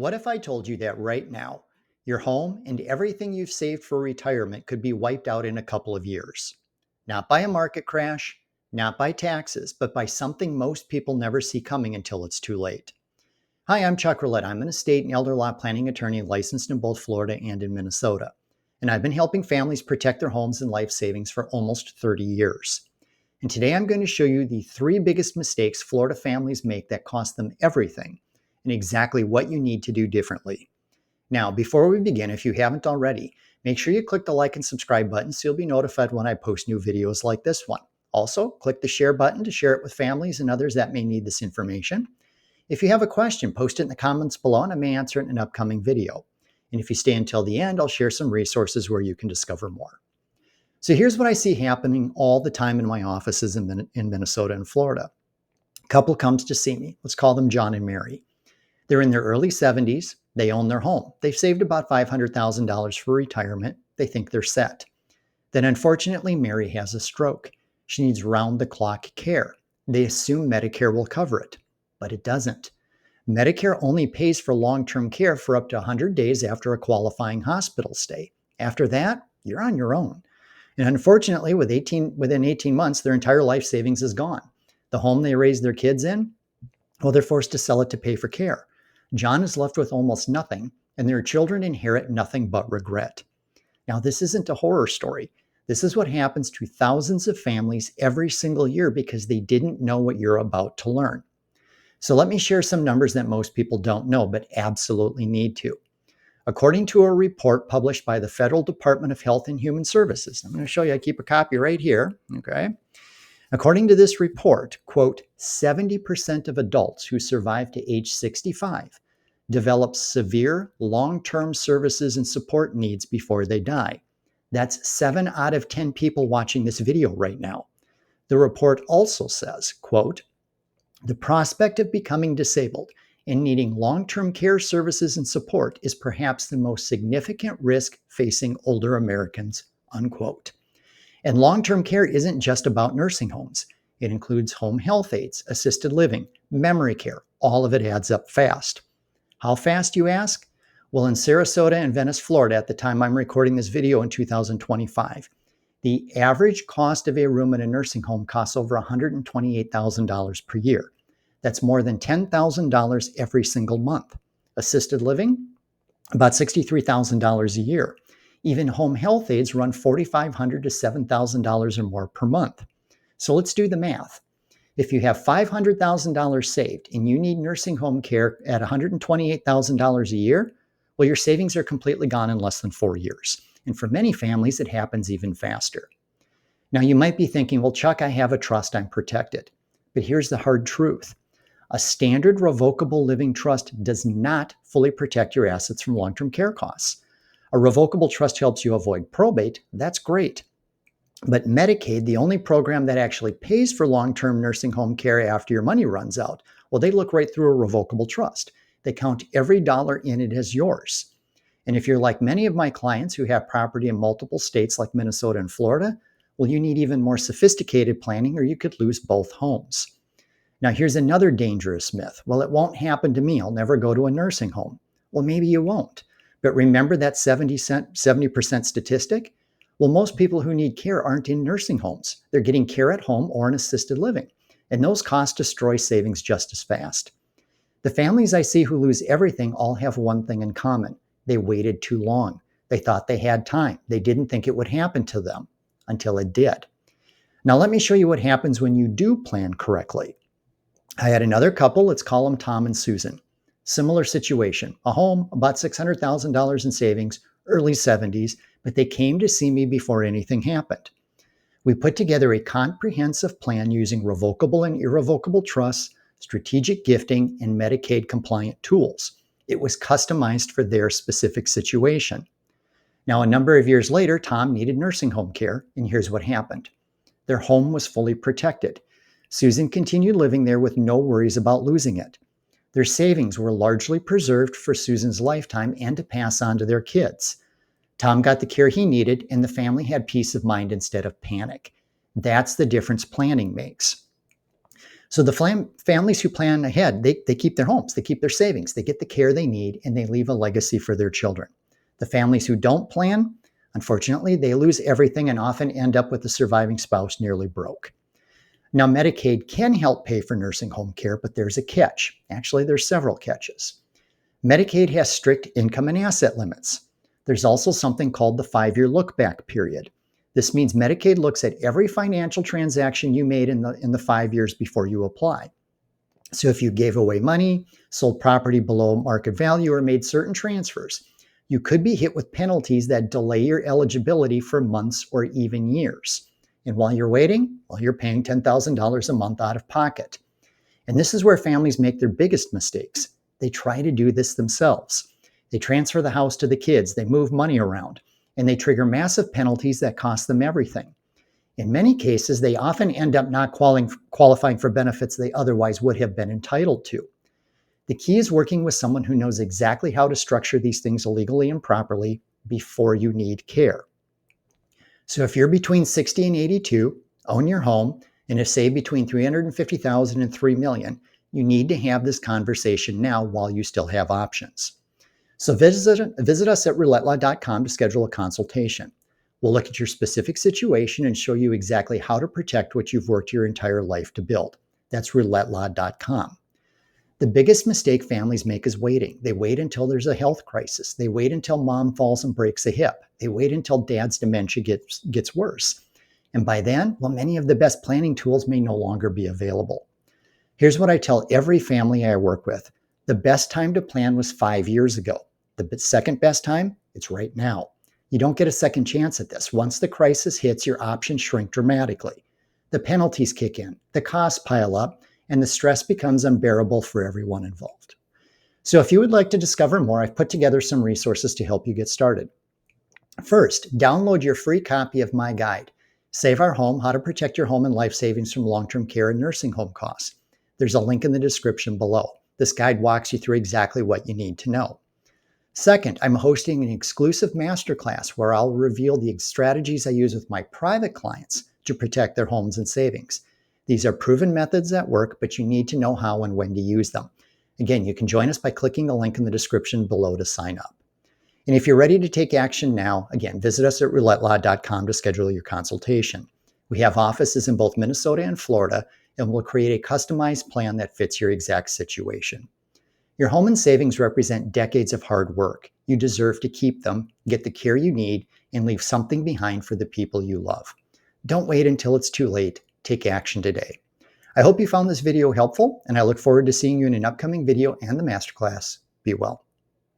What if I told you that right now, your home and everything you've saved for retirement could be wiped out in a couple of years? Not by a market crash, not by taxes, but by something most people never see coming until it's too late. Hi, I'm Chuck Roulet. I'm an estate and elder law planning attorney licensed in both Florida and in Minnesota. And I've been helping families protect their homes and life savings for almost 30 years. And today I'm going to show you the three biggest mistakes Florida families make that cost them everything and exactly what you need to do differently. Now, before we begin, if you haven't already, make sure you click the like and subscribe button so you'll be notified when I post new videos like this one. Also, click the share button to share it with families and others that may need this information. If you have a question, post it in the comments below and I may answer it in an upcoming video. And if you stay until the end, I'll share some resources where you can discover more. So here's what I see happening all the time in my offices in Minnesota and Florida. A couple comes to see me. Let's call them John and Mary. They're in their early 70s. They own their home. They've saved about $500,000 for retirement. They think they're set. Then unfortunately, Mary has a stroke. She needs round-the-clock care. They assume Medicare will cover it, but it doesn't. Medicare only pays for long-term care for up to 100 days after a qualifying hospital stay. After that, you're on your own. And unfortunately, within 18 months, their entire life savings is gone. The home they raised their kids in, well, they're forced to sell it to pay for care. John is left with almost nothing, and their children inherit nothing but regret. Now, this isn't a horror story. This is what happens to thousands of families every single year because they didn't know what you're about to learn. So let me share some numbers that most people don't know, but absolutely need to. According to a report published by the Federal Department of Health and Human Services, I'm going to show you, I keep a copy right here, okay? According to this report, quote, 70% of adults who survive to age 65 develop severe long-term services and support needs before they die. That's 7 out of 10 people watching this video right now. The report also says, quote, the prospect of becoming disabled and needing long-term care services and support is perhaps the most significant risk facing older Americans, unquote. And long-term care isn't just about nursing homes. It includes home health aides, assisted living, memory care. All of it adds up fast. How fast, you ask? Well, in Sarasota and Venice, Florida, at the time I'm recording this video in 2025, the average cost of a room in a nursing home costs over $128,000 per year. That's more than $10,000 every single month. Assisted living, about $63,000 a year. Even home health aides run $4,500 to $7,000 or more per month. So let's do the math. If you have $500,000 saved and you need nursing home care at $128,000 a year, well, your savings are completely gone in less than 4 years. And for many families, it happens even faster. Now, you might be thinking, well, Chuck, I have a trust, I'm protected. But here's the hard truth. A standard revocable living trust does not fully protect your assets from long-term care costs. A revocable trust helps you avoid probate. That's great. But Medicaid, the only program that actually pays for long-term nursing home care after your money runs out, well, they look right through a revocable trust. They count every dollar in it as yours. And if you're like many of my clients who have property in multiple states like Minnesota and Florida, well, you need even more sophisticated planning or you could lose both homes. Now, here's another dangerous myth. Well, it won't happen to me. I'll never go to a nursing home. Well, maybe you won't. But remember that 70% statistic? Well, most people who need care aren't in nursing homes. They're getting care at home or in assisted living. And those costs destroy savings just as fast. The families I see who lose everything all have one thing in common. They waited too long. They thought they had time. They didn't think it would happen to them until it did. Now, let me show you what happens when you do plan correctly. I had another couple, let's call them Tom and Susan. Similar situation, a home, about $600,000 in savings, early 70s, but they came to see me before anything happened. We put together a comprehensive plan using revocable and irrevocable trusts, strategic gifting, and Medicaid compliant tools. It was customized for their specific situation. Now, a number of years later, Tom needed nursing home care, and here's what happened. Their home was fully protected. Susan continued living there with no worries about losing it. Their savings were largely preserved for Susan's lifetime and to pass on to their kids. Tom got the care he needed, and the family had peace of mind instead of panic. That's the difference planning makes. So the families who plan ahead, they keep their homes, they keep their savings, they get the care they need, and they leave a legacy for their children. The families who don't plan, unfortunately, they lose everything and often end up with the surviving spouse nearly broke. Now, Medicaid can help pay for nursing home care, but there's a catch. Actually, there's several catches. Medicaid has strict income and asset limits. There's also something called the 5-year look-back period. This means Medicaid looks at every financial transaction you made in the 5 years before you apply. So if you gave away money, sold property below market value, or made certain transfers, you could be hit with penalties that delay your eligibility for months or even years. And while you're waiting, well, you're paying $10,000 a month out of pocket. And this is where families make their biggest mistakes. They try to do this themselves. They transfer the house to the kids, they move money around, and they trigger massive penalties that cost them everything. In many cases, they often end up not qualifying for benefits they otherwise would have been entitled to. The key is working with someone who knows exactly how to structure these things legally and properly before you need care. So if you're between 60 and 82, own your home, and have saved between $350,000 and $3 million, you need to have this conversation now while you still have options. So visit us at roulettelaw.com to schedule a consultation. We'll look at your specific situation and show you exactly how to protect what you've worked your entire life to build. That's roulettelaw.com. The biggest mistake families make is waiting. They wait until there's a health crisis. They wait until mom falls and breaks a hip. They wait until dad's dementia gets worse. And by then, well, many of the best planning tools may no longer be available. Here's what I tell every family I work with. The best time to plan was 5 years ago. The second best time, it's right now. You don't get a second chance at this. Once the crisis hits, your options shrink dramatically. The penalties kick in, the costs pile up, and the stress becomes unbearable for everyone involved. So if you would like to discover more, I've put together some resources to help you get started. First, download your free copy of my guide, Save Our Home, How to Protect Your Home and Life Savings from Long-Term Care and Nursing Home Costs. There's a link in the description below. This guide walks you through exactly what you need to know. Second, I'm hosting an exclusive masterclass where I'll reveal the strategies I use with my private clients to protect their homes and savings. These are proven methods that work, but you need to know how and when to use them. Again, you can join us by clicking the link in the description below to sign up. And if you're ready to take action now, again, visit us at roulettelaw.com to schedule your consultation. We have offices in both Minnesota and Florida, and we'll create a customized plan that fits your exact situation. Your home and savings represent decades of hard work. You deserve to keep them, get the care you need, and leave something behind for the people you love. Don't wait until it's too late. Take action today. I hope you found this video helpful, and I look forward to seeing you in an upcoming video and the masterclass. Be well.